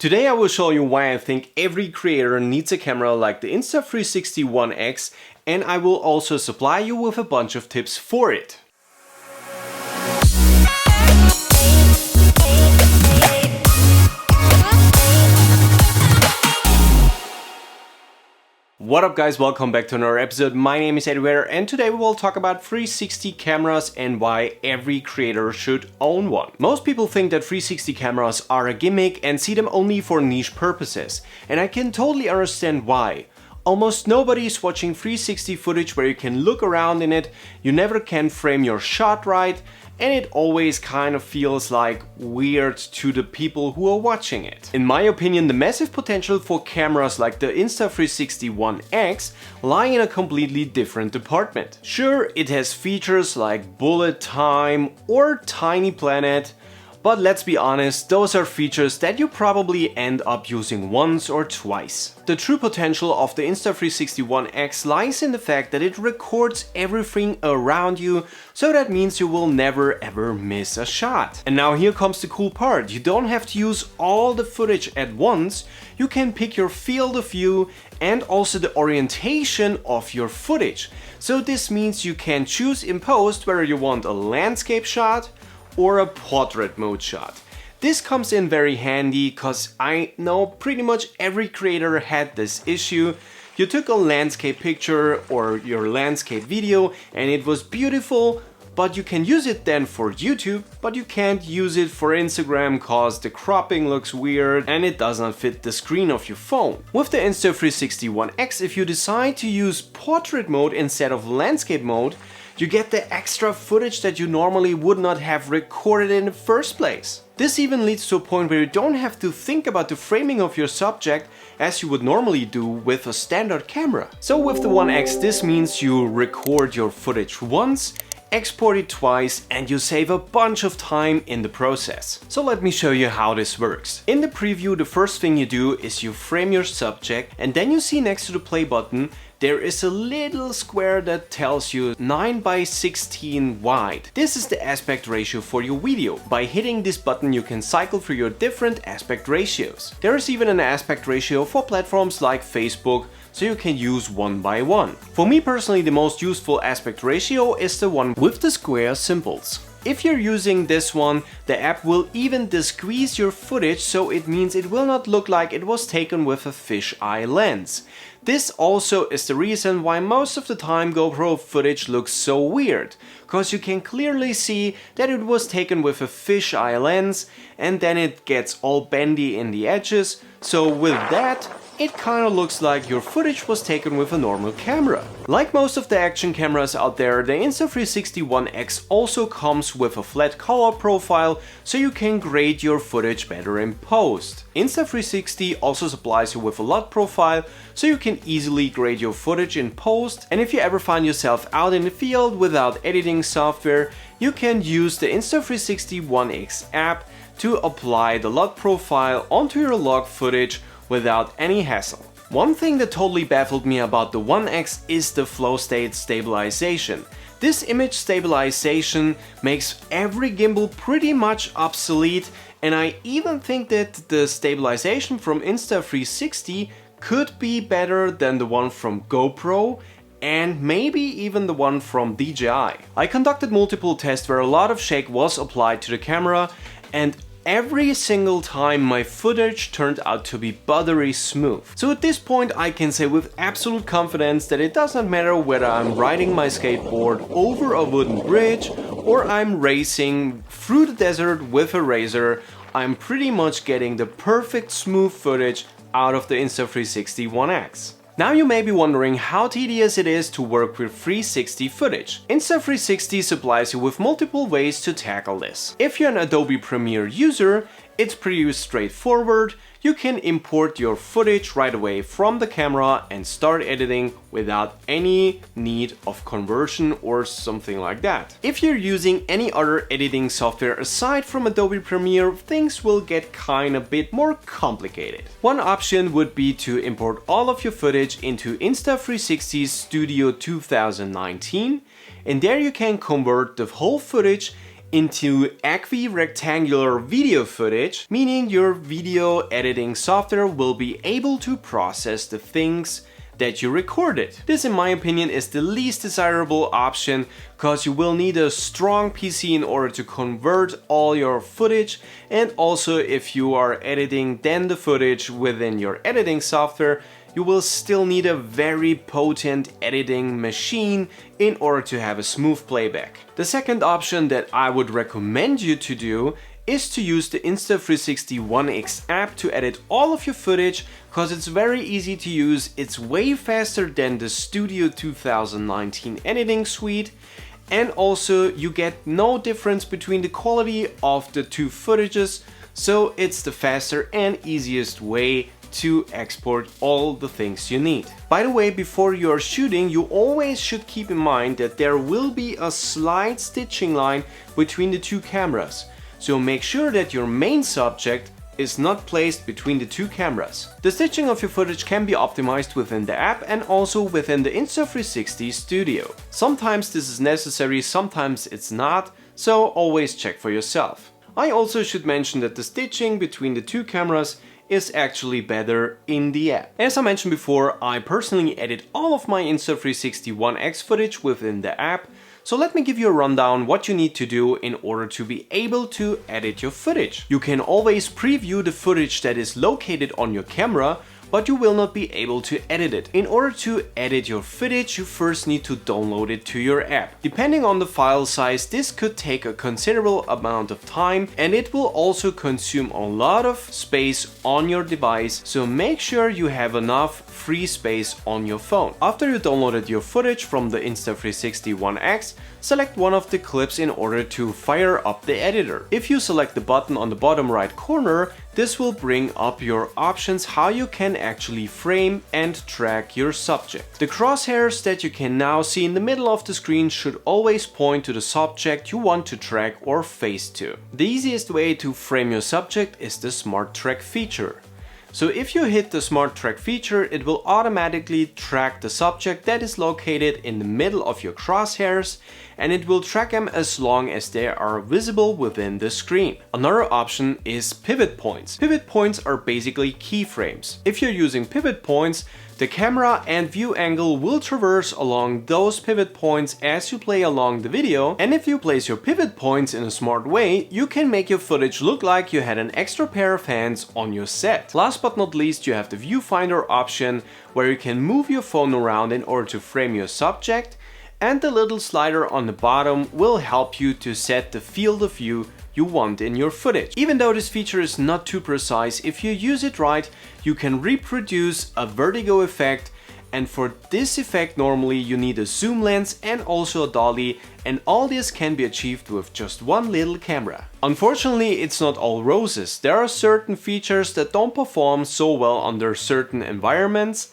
Today I will show you why I think every creator needs a camera like the Insta360 One X, and I will also supply you with a bunch of tips for it. What up guys, welcome back to another episode. My name is Edward and today we will talk about 360 cameras and why every creator should own one. Most people think that 360 cameras are a gimmick and see them only for niche purposes, and I can totally understand why. Almost nobody is watching 360 footage where you can look around in it, you never can frame your shot right, and it always kind of feels like weird to the people who are watching it. In my opinion, the massive potential for cameras like the Insta360 One X lie in a completely different department. Sure, it has features like bullet time or tiny planet, but let's be honest, those are features that you probably end up using once or twice. The true potential of the Insta360 One X lies in the fact that it records everything around you, so that means you will never ever miss a shot. And now here comes the cool part, you don't have to use all the footage at once, you can pick your field of view and also the orientation of your footage. So this means you can choose in post whether you want a landscape shot or a portrait mode shot. This comes in very handy because I know pretty much every creator had this issue. You took a landscape picture or your landscape video and it was beautiful, but you can use it then for YouTube, but you can't use it for Instagram cause the cropping looks weird and it doesn't fit the screen of your phone. With the Insta360 One X, if you decide to use portrait mode instead of landscape mode, you get the extra footage that you normally would not have recorded in the first place. This even leads to a point where you don't have to think about the framing of your subject as you would normally do with a standard camera. So with the One X, this means you record your footage once, export it twice, and you save a bunch of time in the process. So let me show you how this works. In the preview, the first thing you do is you frame your subject, and then you see next to the play button there is a little square that tells you 9:16 wide. This is the aspect ratio for your video. By hitting this button you can cycle through your different aspect ratios. There is even an aspect ratio for platforms like Facebook, so you can use one by one. For me personally, the most useful aspect ratio is the one with the square symbols. If you're using this one, the app will even de-squeeze your footage, so it means it will not look like it was taken with a fisheye lens. This also is the reason why most of the time GoPro footage looks so weird, cause you can clearly see that it was taken with a fisheye lens and then it gets all bendy in the edges, so with that it kinda looks like your footage was taken with a normal camera. Like most of the action cameras out there, the Insta360 One X also comes with a flat color profile, so you can grade your footage better in post. Insta360 also supplies you with a LUT profile, so you can easily grade your footage in post, and if you ever find yourself out in the field without editing software, you can use the Insta360 One X app to apply the LUT profile onto your log footage without any hassle. One thing that totally baffled me about the One X is the FlowState stabilization. This image stabilization makes every gimbal pretty much obsolete, and I even think that the stabilization from Insta360 could be better than the one from GoPro and maybe even the one from DJI. I conducted multiple tests where a lot of shake was applied to the camera, and every single time my footage turned out to be buttery smooth. So at this point I can say with absolute confidence that it doesn't matter whether I'm riding my skateboard over a wooden bridge or I'm racing through the desert with a razor, I'm pretty much getting the perfect smooth footage out of the Insta360 One X. Now you may be wondering how tedious it is to work with 360 footage. Insta360 supplies you with multiple ways to tackle this. If you're an Adobe Premiere user, it's pretty straightforward. You can import your footage right away from the camera and start editing without any need of conversion or something like that. If you're using any other editing software aside from Adobe Premiere, things will get kinda bit more complicated. One option would be to import all of your footage into Insta360 Studio 2019, and there you can convert the whole footage into equirectangular video footage, meaning your video editing software will be able to process the things that you recorded. This, in my opinion, is the least desirable option because you will need a strong PC in order to convert all your footage, and also if you are editing then the footage within your editing software, you will still need a very potent editing machine in order to have a smooth playback. The second option that I would recommend you to do is to use the Insta360 One X app to edit all of your footage, because it's very easy to use, it's way faster than the Studio 2019 editing suite, and also you get no difference between the quality of the two footages, so it's the faster and easiest way to export all the things you need. By the way, before you are shooting, you always should keep in mind that there will be a slight stitching line between the two cameras. So make sure that your main subject is not placed between the two cameras. The stitching of your footage can be optimized within the app and also within the Insta360 Studio. Sometimes this is necessary, sometimes it's not, so always check for yourself. I also should mention that the stitching between the two cameras is actually better in the app. As I mentioned before, I personally edit all of my Insta360 One X footage within the app, so let me give you a rundown what you need to do in order to be able to edit your footage. You can always preview the footage that is located on your camera, but you will not be able to edit it. In order to edit your footage, you first need to download it to your app. Depending on the file size, this could take a considerable amount of time, and it will also consume a lot of space on your device, so make sure you have enough free space on your phone. After you downloaded your footage from the Insta360 One X, select one of the clips in order to fire up the editor. If you select the button on the bottom right corner, this will bring up your options how you can actually frame and track your subject. The crosshairs that you can now see in the middle of the screen should always point to the subject you want to track or face to. The easiest way to frame your subject is the Smart Track feature. So if you hit the Smart Track feature, it will automatically track the subject that is located in the middle of your crosshairs, and it will track them as long as they are visible within the screen. Another option is pivot points. Pivot points are basically keyframes. If you're using pivot points, the camera and view angle will traverse along those pivot points as you play along the video, and if you place your pivot points in a smart way, you can make your footage look like you had an extra pair of hands on your set. Last but not least, you have the viewfinder option, where you can move your phone around in order to frame your subject, and the little slider on the bottom will help you to set the field of view you want in your footage. Even though this feature is not too precise, if you use it right, you can reproduce a vertigo effect, and for this effect normally you need a zoom lens and also a dolly, and all this can be achieved with just one little camera. Unfortunately, it's not all roses. There are certain features that don't perform so well under certain environments,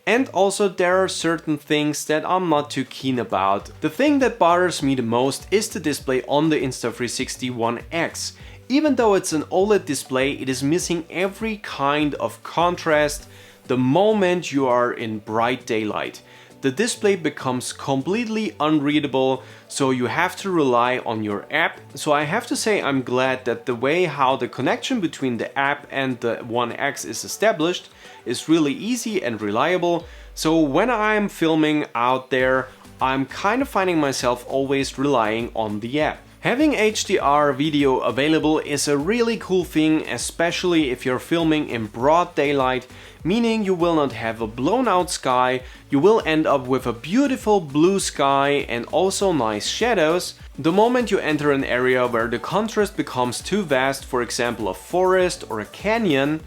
and also there are certain things that I'm not too keen about. The thing that bothers me the most is the display on the Insta360 One X. Even though it's an OLED display, it is missing every kind of contrast the moment you are in bright daylight. The display becomes completely unreadable, so you have to rely on your app. So I have to say I'm glad that the way how the connection between the app and the One X is established is really easy and reliable. So when I'm filming out there, I'm kind of finding myself always relying on the app. Having HDR video available is a really cool thing, especially if you're filming in broad daylight, meaning you will not have a blown out sky, you will end up with a beautiful blue sky and also nice shadows. The moment you enter an area where the contrast becomes too vast, for example a forest or a canyon,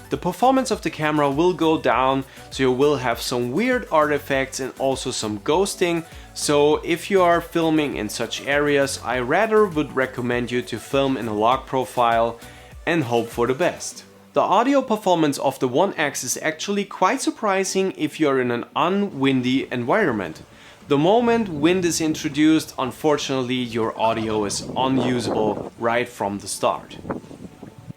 the performance of the camera will go down, so you will have some weird artifacts and also some ghosting. So if you are filming in such areas, I rather would recommend you to film in a log profile and hope for the best. The audio performance of the One X is actually quite surprising if you're in an unwindy environment. The moment wind is introduced, unfortunately your audio is unusable right from the start.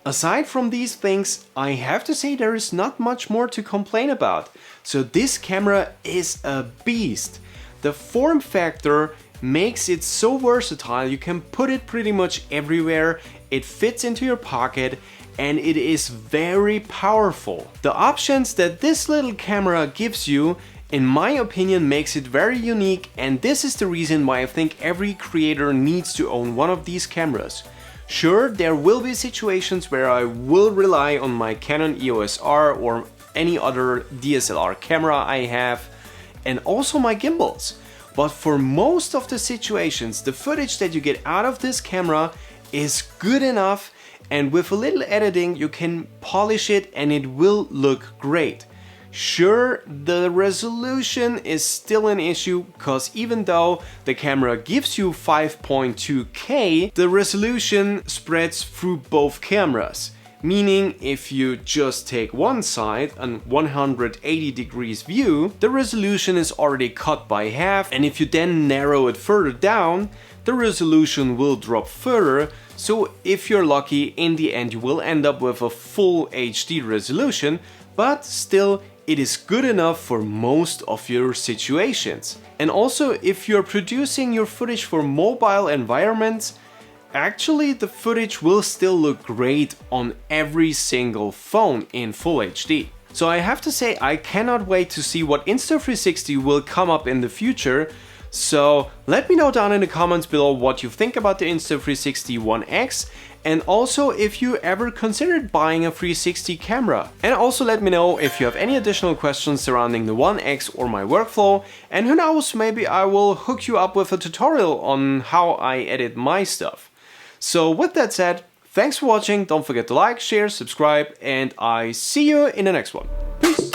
Aside from these things, I have to say there is not much more to complain about. So this camera is a beast. The form factor makes it so versatile. You can put it pretty much everywhere. It fits into your pocket and it is very powerful. The options that this little camera gives you, in my opinion, makes it very unique, and this is the reason why I think every creator needs to own one of these cameras. Sure, there will be situations where I will rely on my Canon EOS R or any other DSLR camera I have, and also my gimbals. But for most of the situations, the footage that you get out of this camera is good enough, and with a little editing you can polish it and it will look great. Sure, the resolution is still an issue, because even though the camera gives you 5.2K, the resolution spreads through both cameras. Meaning, if you just take one side, an 180 degrees view, the resolution is already cut by half, and if you then narrow it further down, the resolution will drop further. So if you're lucky, in the end you will end up with a full HD resolution, but still it is good enough for most of your situations. And also, if you're producing your footage for mobile environments, actually the footage will still look great on every single phone in full HD. So I have to say, I cannot wait to see what Insta360 will come up in the future. So let me know down in the comments below what you think about the Insta360 One X, and also if you ever considered buying a 360 camera. And also let me know if you have any additional questions surrounding the One X or my workflow, and who knows, maybe I will hook you up with a tutorial on how I edit my stuff. So with that said, thanks for watching, don't forget to like, share, subscribe, and I see you in the next one. Peace!